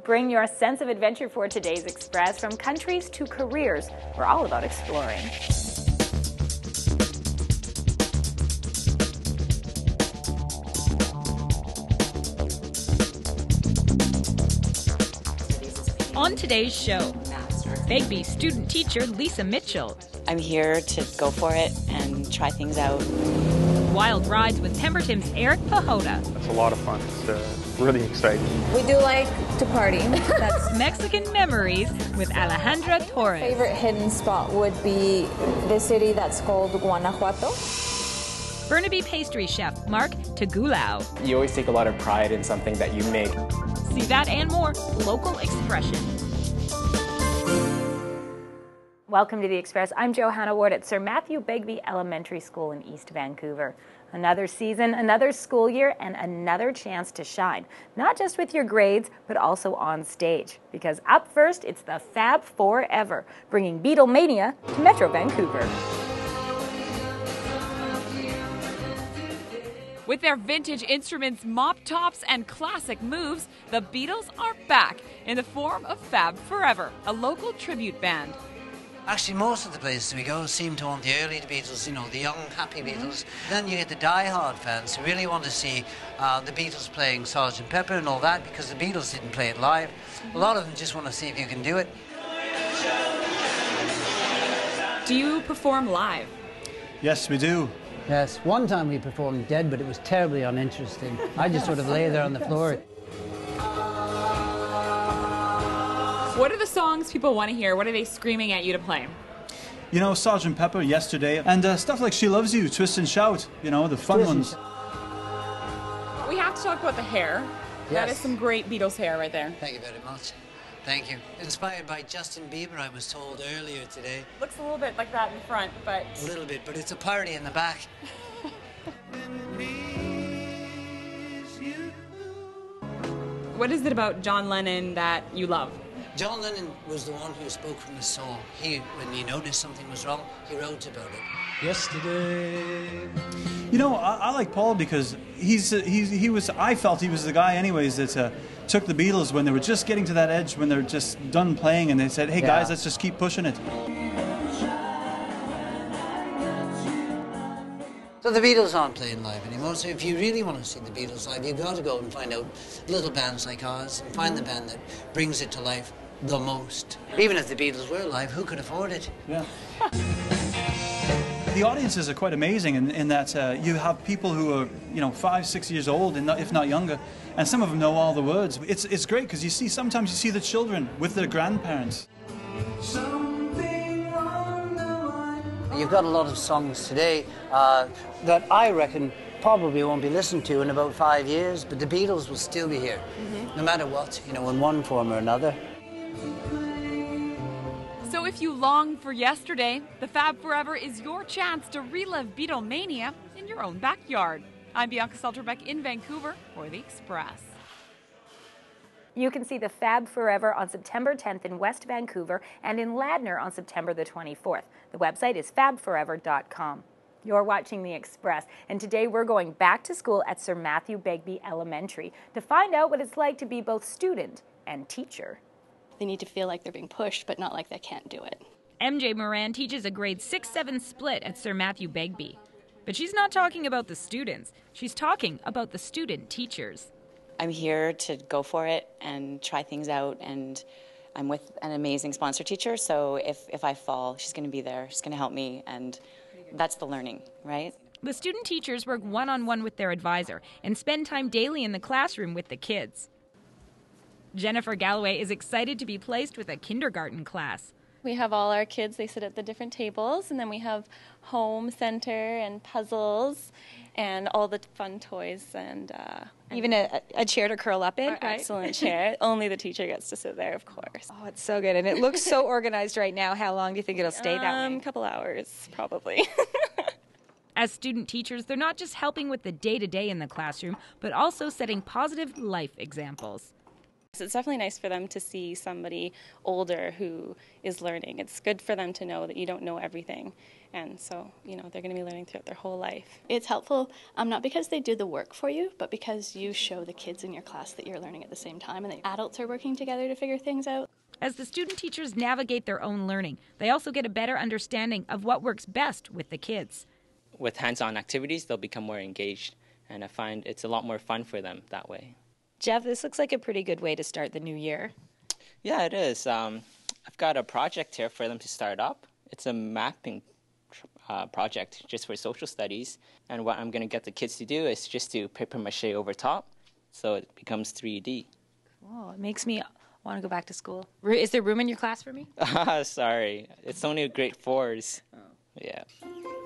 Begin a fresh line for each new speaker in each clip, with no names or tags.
Bring your sense of adventure for today's Express. From countries to careers, we're all about exploring. On today's show, Begbie student teacher Lisa Mitchell.
I'm here to go for it and try things out.
Wild rides with Pemberton's Eric Pajota.
It's a lot of fun. It's really exciting.
We do like to party. That's
Mexican memories with Alejandra Torres.
favorite hidden spot would be the city that's called Guanajuato.
Burnaby pastry chef Mark Tagulao.
You always take a lot of pride in something that you make.
See that and more, local expression. Welcome to the Express. I'm Johanna Ward at Sir Matthew Begbie Elementary School in East Vancouver. Another season, another school year, and another chance to shine. Not just with your grades, but also on stage. Because up first, it's the Fab Forever, bringing Beatlemania to Metro Vancouver.
With their vintage instruments, mop tops, and classic moves, the Beatles are back in the form of Fab Forever, a local tribute band.
Actually, most of the places we go seem to want the early Beatles, you know, the young, happy Beatles. Then you get the die-hard fans who really want to see the Beatles playing Sgt. Pepper and all that, because the Beatles didn't play it live. A lot of them just want to see if you can do it.
Do you perform live?
Yes, we do.
Yes, one time we performed Dead, but it was terribly uninteresting. I just sort of lay there on the floor.
What are the songs people want to hear? What are they screaming at you to play?
You know, Sgt. Pepper, Yesterday, and stuff like She Loves You, Twist and Shout, you know, the fun ones.
We have to talk about the hair.
Yes.
That is some great Beatles hair right there.
Thank you very much. Thank you. Inspired by Justin Bieber, I was told earlier today.
Looks a little bit like that in front, but...
A little bit, but it's a party in the back.
What is it about John Lennon that you love?
John Lennon was the one who spoke from his soul. When he noticed something was wrong, he wrote about it.
Yesterday. You know, I like Paul because I felt he was the guy anyways that took the Beatles when they were just getting to that edge, when they're just done playing, and they said, hey guys, let's just keep pushing it.
So the Beatles aren't playing live anymore, so if you really want to see the Beatles live, you've got to go and find out little bands like ours and find the band that brings it to life the most. Even if the Beatles were live, who could afford it?
Yeah. The audiences are quite amazing in that you have people who are, 5, 6 years old, if not younger, and some of them know all the words. It's great because sometimes you see the children with their grandparents.
You've got a lot of songs today that I reckon probably won't be listened to in about 5 years, but the Beatles will still be here, no matter what, in one form or another.
So if you long for yesterday, the Fab Forever is your chance to relive Beatlemania in your own backyard. I'm Bianca Salterbeck in Vancouver for The Express.
You can see the Fab Forever on September 10th in West Vancouver and in Ladner on September the 24th. The website is fabforever.com. You're watching The Express, and today we're going back to school at Sir Matthew Begbie Elementary to find out what it's like to be both student and teacher.
They need to feel like they're being pushed, but not like they can't do it.
MJ Moran teaches a grade 6-7 split at Sir Matthew Begbie. But she's not talking about the students. She's talking about the student teachers.
I'm here to go for it and try things out, and I'm with an amazing sponsor teacher, so if I fall, she's going to be there. She's going to help me, and that's the learning, right?
The student teachers work one-on-one with their advisor and spend time daily in the classroom with the kids. Jennifer Galloway is excited to be placed with a kindergarten class.
We have all our kids, they sit at the different tables, and then we have home center and puzzles and all the fun toys and
even a chair to curl up in, right?
Excellent chair. Only the teacher gets to sit there, of course.
Oh, it's so good. And it looks so organized right now. How long do you think it'll stay that way?
A couple hours, probably.
As student teachers, they're not just helping with the day-to-day in the classroom, but also setting positive life examples.
So it's definitely nice for them to see somebody older who is learning. It's good for them to know that you don't know everything. And so, they're going to be learning throughout their whole life.
It's helpful, not because they do the work for you, but because you show the kids in your class that you're learning at the same time and the adults are working together to figure things out.
As the student teachers navigate their own learning, they also get a better understanding of what works best with the kids.
With hands-on activities, they'll become more engaged, and I find it's a lot more fun for them that way.
Jeff, this looks like a pretty good way to start the new year.
Yeah, it is. I've got a project here for them to start up. It's a mapping project just for social studies. And what I'm going to get the kids to do is just do paper mache over top so it becomes 3D.
Oh, it makes me want to go back to school. Is there room in your class for me?
Sorry. It's only grade 4s. Oh. Yeah.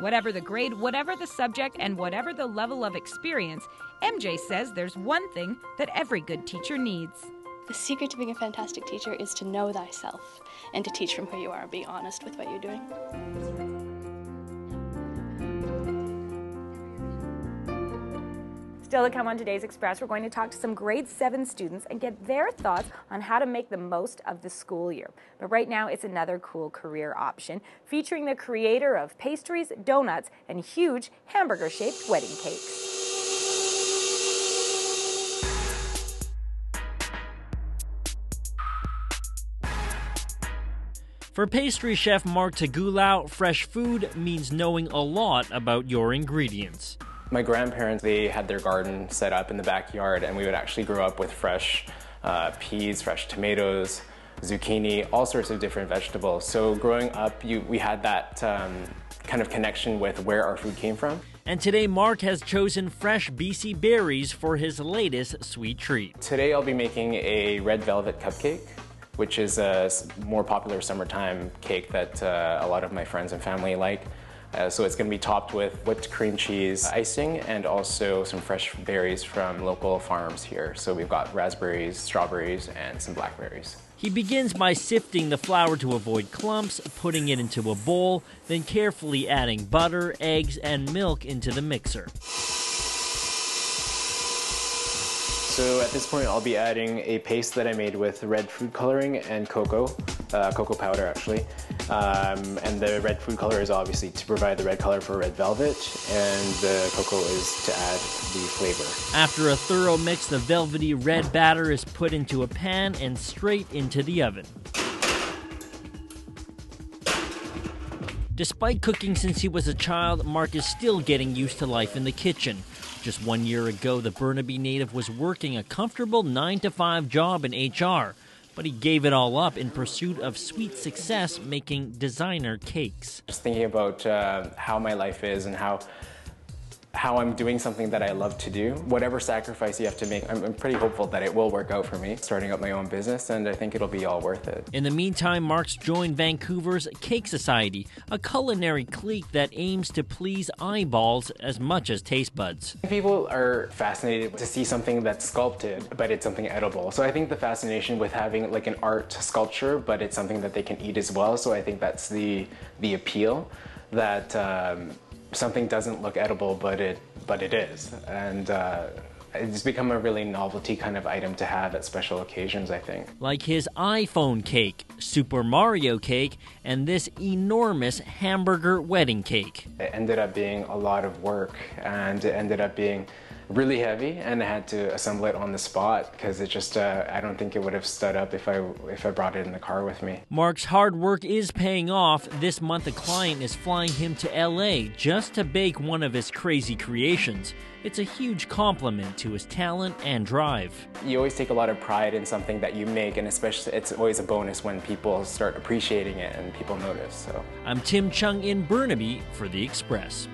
Whatever the grade, whatever the subject, and whatever the level of experience, MJ says there's one thing that every good teacher needs.
The secret to being a fantastic teacher is to know thyself and to teach from who you are and be honest with what you're doing.
Still to come on today's Express, we're going to talk to some grade 7 students and get their thoughts on how to make the most of the school year. But right now, it's another cool career option featuring the creator of pastries, donuts, and huge hamburger-shaped wedding cakes.
For pastry chef Mark Tagulao, fresh food means knowing a lot about your ingredients.
My grandparents, they had their garden set up in the backyard, and we would actually grow up with fresh peas, fresh tomatoes, zucchini, all sorts of different vegetables. So growing up, we had that kind of connection with where our food came from.
And today, Mark has chosen fresh BC berries for his latest sweet treat.
Today, I'll be making a red velvet cupcake, which is a more popular summertime cake that a lot of my friends and family like. So it's going to be topped with whipped cream cheese icing and also some fresh berries from local farms here. So we've got raspberries, strawberries, and some blackberries.
He begins by sifting the flour to avoid clumps, putting it into a bowl, then carefully adding butter, eggs, and milk into the mixer.
So at this point, I'll be adding a paste that I made with red food coloring and cocoa powder actually. And the red food color is obviously to provide the red color for red velvet, and the cocoa is to add the flavor.
After a thorough mix, the velvety red batter is put into a pan and straight into the oven. Despite cooking since he was a child, Mark is still getting used to life in the kitchen. Just 1 year ago, the Burnaby native was working a comfortable 9-to-5 job in HR, but he gave it all up in pursuit of sweet success making designer cakes.
Just thinking about how my life is and how I'm doing something that I love to do. Whatever sacrifice you have to make, I'm pretty hopeful that it will work out for me. Starting up my own business, and I think it'll be all worth it.
In the meantime, Mark's joined Vancouver's Cake Society, a culinary clique that aims to please eyeballs as much as taste buds.
People are fascinated to see something that's sculpted, but it's something edible. So I think the fascination with having like an art sculpture, but it's something that they can eat as well. So I think that's the appeal, that something doesn't look edible, but it is. And it's become a really novelty kind of item to have at special occasions, I think.
Like his iPhone cake, Super Mario cake, and this enormous hamburger wedding cake.
It ended up being a lot of work, and it ended up being really heavy, and I had to assemble it on the spot because it just, I don't think it would have stood up if I brought it in the car with me.
Mark's hard work is paying off. This month a client is flying him to LA just to bake one of his crazy creations. It's a huge compliment to his talent and drive.
You always take a lot of pride in something that you make, and especially it's always a bonus when people start appreciating it and people notice. So
I'm Tim Chung in Burnaby for The Express.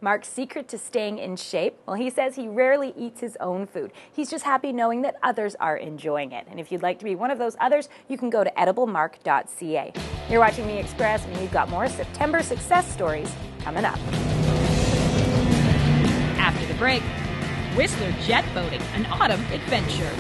Mark's secret to staying in shape? Well, he says he rarely eats his own food. He's just happy knowing that others are enjoying it. And if you'd like to be one of those others, you can go to ediblemark.ca. You're watching The Express, and we've got more September success stories coming up. After the break, Whistler jet boating, an autumn adventure.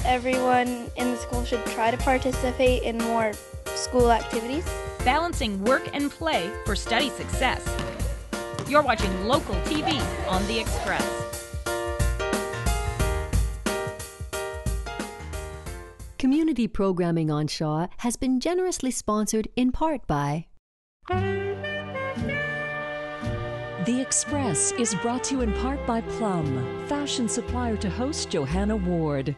Everyone in the school should try to participate in more school activities.
Balancing work and play for study success.
You're watching local TV on The Express.
Community programming on Shaw has been generously sponsored in part by...
The Express is brought to you in part by Plum, fashion supplier to host Johanna Ward.